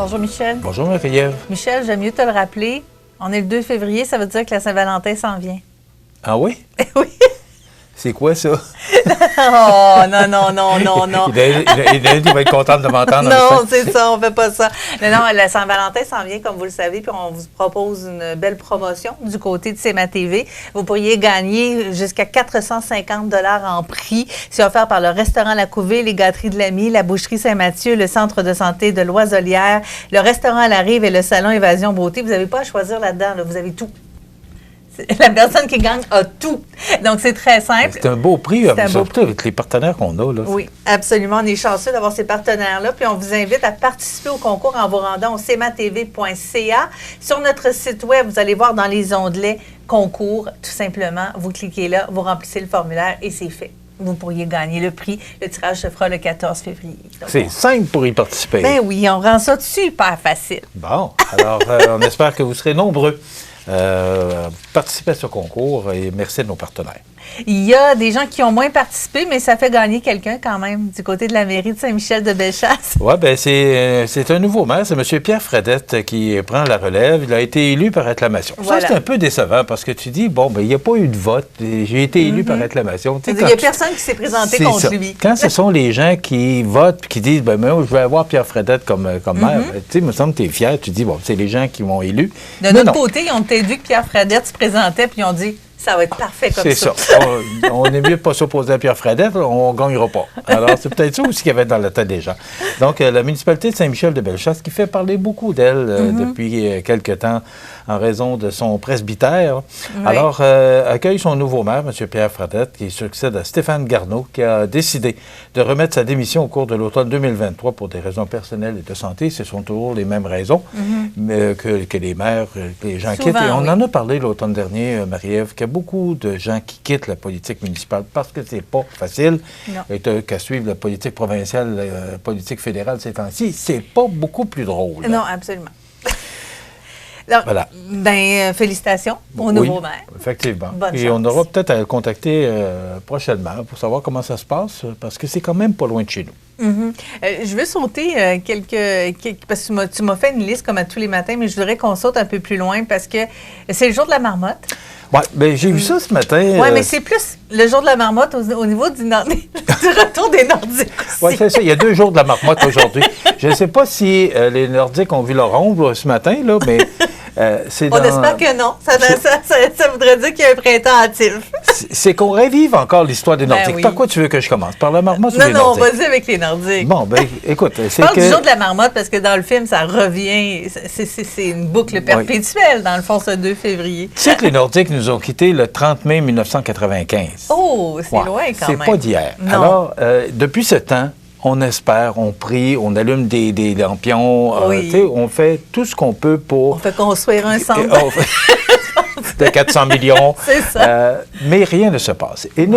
Bonjour Michel. Bonjour Marie-Ève. Michel, j'aime mieux te le rappeler. On est le 2 février, ça veut dire que la Saint-Valentin s'en vient. Ah oui? Oui. C'est quoi ça? Oh, non. Il va être content de m'entendre. Non, c'est ça, on fait pas ça. Non, la Saint-Valentin s'en vient, comme vous le savez, puis on vous propose une belle promotion du côté de CMA TV. Vous pourriez gagner jusqu'à 450 $ en prix. C'est offert par le restaurant La Couvée, les gâteries de l'Ami, la boucherie Saint-Mathieu, le centre de santé de Loiselière, le restaurant à la Rive et le salon Évasion Beauté. Vous n'avez pas à choisir là-dedans, là. Vous avez tout. La personne qui gagne a tout. Donc, c'est très simple. C'est un beau prix, surtout avec les partenaires qu'on a. Là. Oui, absolument. On est chanceux d'avoir ces partenaires-là. Puis, on vous invite à participer au concours en vous rendant au cmatv.ca. Sur notre site web, vous allez voir dans les onglets « Concours », tout simplement. Vous cliquez là, vous remplissez le formulaire et c'est fait. Vous pourriez gagner le prix. Le tirage se fera le 14 février. C'est simple pour y participer. Ben oui, on rend ça super facile. Bon, alors on espère que vous serez nombreux. Participer à ce concours et merci à nos partenaires. Il y a des gens qui ont moins participé, mais ça fait gagner quelqu'un quand même du côté de la mairie de Saint-Michel-de-Bellechasse. Oui, bien, c'est un nouveau maire, c'est M. Pierre Fredette qui prend la relève. Il a été élu par acclamation. Voilà. Ça, c'est un peu décevant parce que tu dis, bon, ben, il n'y a pas eu de vote. J'ai été élu par acclamation. Il n'y a personne qui s'est présenté contre lui. Quand ce sont les gens qui votent et qui disent, ben, moi, je vais avoir Pierre Fredette comme maire, tu sais, il me semble que tu es fier. Tu dis, bon, c'est les gens qui m'ont élu. De notre côté, ils ont peut-être vu que Pierre Fredette se présentait puis ils ont dit, ça va être parfait comme ça. C'est ça. On est mieux de ne pas s'opposer à Pierre Fredette, on ne gagnera pas. Alors, c'est peut-être ça aussi qu'il y avait dans la tête des gens. Donc, la municipalité de Saint-Michel-de-Bellechasse, qui fait parler beaucoup d'elle depuis quelque temps en raison de son presbytère, alors, accueille son nouveau maire, M. Pierre Fredette, qui succède à Stéphane Garneau, qui a décidé de remettre sa démission au cours de l'automne 2023 pour des raisons personnelles et de santé. Ce sont toujours les mêmes raisons que les maires, que les gens souvent, quittent. Et on oui. en a parlé l'automne dernier, Marie-Ève, qu'il y a beaucoup de gens qui quittent la politique municipale parce que c'est pas facile. Qu'à suivre la politique provinciale, la politique fédérale ces temps-ci, c'est pas beaucoup plus drôle. Non, absolument. Donc, voilà. Ben, félicitations au nouveau maire. Effectivement. Bonne Et chance. on aura peut-être à le contacter prochainement pour savoir comment ça se passe, parce que c'est quand même pas loin de chez nous. Je veux sauter quelques parce que tu m'as fait une liste comme à tous les matins, mais je voudrais qu'on saute un peu plus loin parce que c'est le jour de la marmotte. Oui, bien, j'ai vu ça ce matin. Oui, mais c'est plus le jour de la marmotte au niveau du retour des Nordiques aussi. Oui, c'est ça. Il y a 2 jours de la marmotte aujourd'hui. Je ne sais pas si les Nordiques ont vu leur ombre ce matin, là, mais c'est dans... On espère que non. Ça voudrait dire qu'il y a un printemps hâtif. C'est qu'on revive encore l'histoire des Nordiques. Oui. Par quoi tu veux que je commence? Par la marmotte ou les Nordiques? Non, vas-y avec les Nordiques. Bon, bien, écoute, c'est Parle que... du jour de la marmotte parce que dans le film, ça revient. C'est une boucle perpétuelle, dans le fond, ce 2 février. Tu sais que les Nordiques nous ont quittés le 30 mai 1995. Oh, c'est loin quand même. C'est pas d'hier. Non. Alors, depuis ce temps, on espère, on prie, on allume des lampions, on fait tout ce qu'on peut pour... On fait construire un centre. De 400 millions. C'est ça. Mais rien ne se passe. Et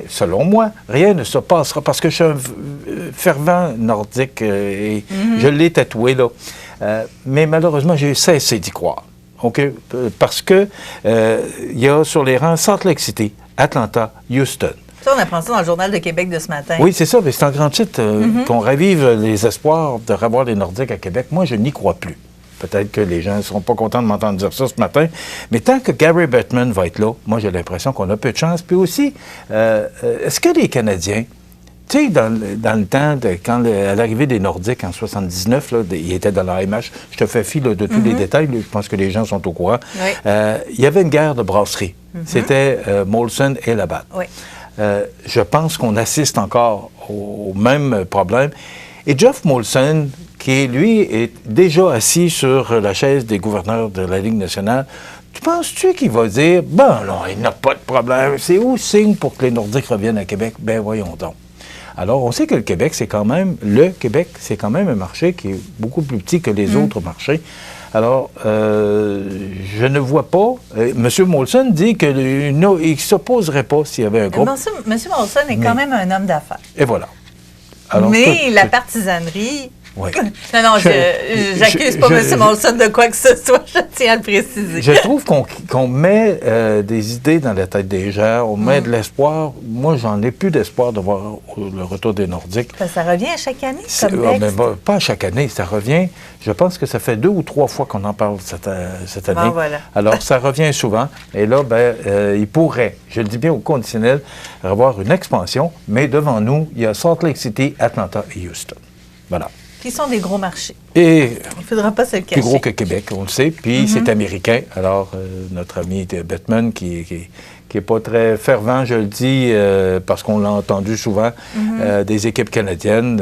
selon moi, rien ne se passera parce que je suis un fervent nordique et je l'ai tatoué, là. Mais malheureusement, j'ai cessé d'y croire. Okay? Parce que il y a sur les rangs Salt Lake City, Atlanta, Houston. Ça, on apprend ça dans le Journal de Québec de ce matin. Oui, c'est ça. Mais c'est un grand titre qu'on ravive les espoirs de revoir les Nordiques à Québec. Moi, je n'y crois plus. Peut-être que les gens ne seront pas contents de m'entendre dire ça ce matin. Mais tant que Gary Bettman va être là, moi, j'ai l'impression qu'on a peu de chance. Puis aussi, est-ce que les Canadiens, tu sais, dans le temps, à l'arrivée des Nordiques en 79, là, ils étaient dans la MH, je te fais fi là, de tous les détails, là, je pense que les gens sont au courant. Oui. Il y avait une guerre de brasserie. C'était Molson et Labatt. Oui. Je pense qu'on assiste encore au même problème. Et Geoff Molson, qui, lui, est déjà assis sur la chaise des gouverneurs de la Ligue nationale, tu penses-tu qu'il va dire, bon, là, il n'a pas de problème, c'est où signe pour que les Nordiques reviennent à Québec? Ben voyons donc. Alors, on sait que le Québec, c'est quand même un marché qui est beaucoup plus petit que les autres marchés. Alors, je ne vois pas... M. Molson dit qu'il ne s'opposerait pas s'il y avait un groupe. M. Molson est quand même un homme d'affaires. Et voilà. Alors, mais la partisanerie Oui. Non, j'accuse pas M. Molson de quoi que ce soit, je tiens à le préciser. Je trouve qu'on met des idées dans la tête des gens, on met de l'espoir. Moi, j'en ai plus d'espoir de voir le retour des Nordiques. Ça revient à chaque année, comme texte? Pas à chaque année, ça revient. Je pense que ça fait 2 ou 3 fois qu'on en parle cette année. Ah, voilà. Alors, ça revient souvent. Et là, il pourrait, je le dis bien au conditionnel, avoir une expansion, mais devant nous, il y a Salt Lake City, Atlanta et Houston. Voilà. Puis ils sont des gros marchés. Et il ne faudra pas se le cacher. Plus gros que Québec, on le sait. Puis c'est américain. Alors, notre ami Bettman, qui n'est pas très fervent, je le dis, parce qu'on l'a entendu souvent, des équipes canadiennes.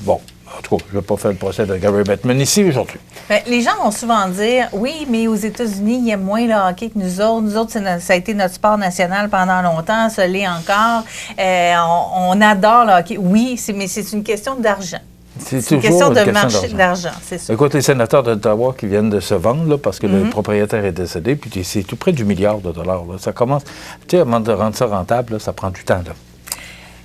Bon, en tout cas, je ne vais pas faire le procès de Gary Bettman ici aujourd'hui. Bien, les gens vont souvent dire, oui, mais aux États-Unis, ils aiment moins le hockey que nous autres. Nous autres, ça a été notre sport national pendant longtemps, ça l'est encore. On adore le hockey. Oui, mais c'est une question d'argent. C'est une question de marché d'argent, c'est ça. Écoute, les sénateurs d'Ottawa qui viennent de se vendre, là, parce que le propriétaire est décédé, puis c'est tout près du milliard de dollars. Là. Ça commence, tu sais, avant de rendre ça rentable, là, ça prend du temps. Là.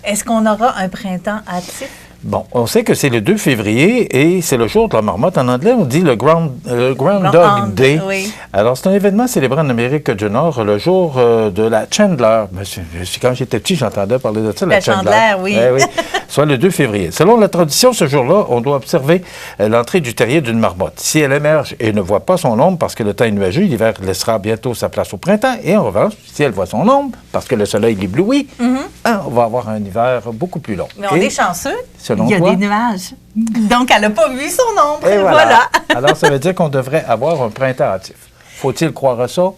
Est-ce qu'on aura un printemps hâtif? Bon, on sait que c'est le 2 février et c'est le jour de la marmotte. En anglais, on dit le Groundhog Day. Oui. Alors, c'est un événement célébré en Amérique du Nord, le jour de la Chandler. Quand j'étais petit, j'entendais parler de ça, la Chandler, oui. Oui. Soit le 2 février. Selon la tradition, ce jour-là, on doit observer l'entrée du terrier d'une marmotte. Si elle émerge et ne voit pas son ombre parce que le temps est nuageux, l'hiver laissera bientôt sa place au printemps. Et en revanche, si elle voit son ombre parce que le soleil l'éblouit, on va avoir un hiver beaucoup plus long. Mais on est chanceux. Selon il y a toi, des nuages. Donc, elle n'a pas vu son ombre. Et voilà. Alors, ça veut dire qu'on devrait avoir un printemps hâtif. Faut-il croire à ça?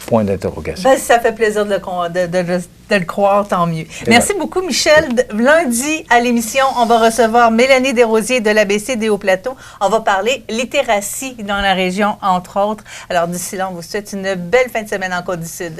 Point d'interrogation. Ben, si ça fait plaisir de le croire, tant mieux. Merci beaucoup, Michel. Lundi, à l'émission, on va recevoir Mélanie Desrosiers de l'ABC des Hauts-Plateaux. On va parler littératie dans la région, entre autres. Alors, d'ici là, on vous souhaite une belle fin de semaine en Côte-du-Sud.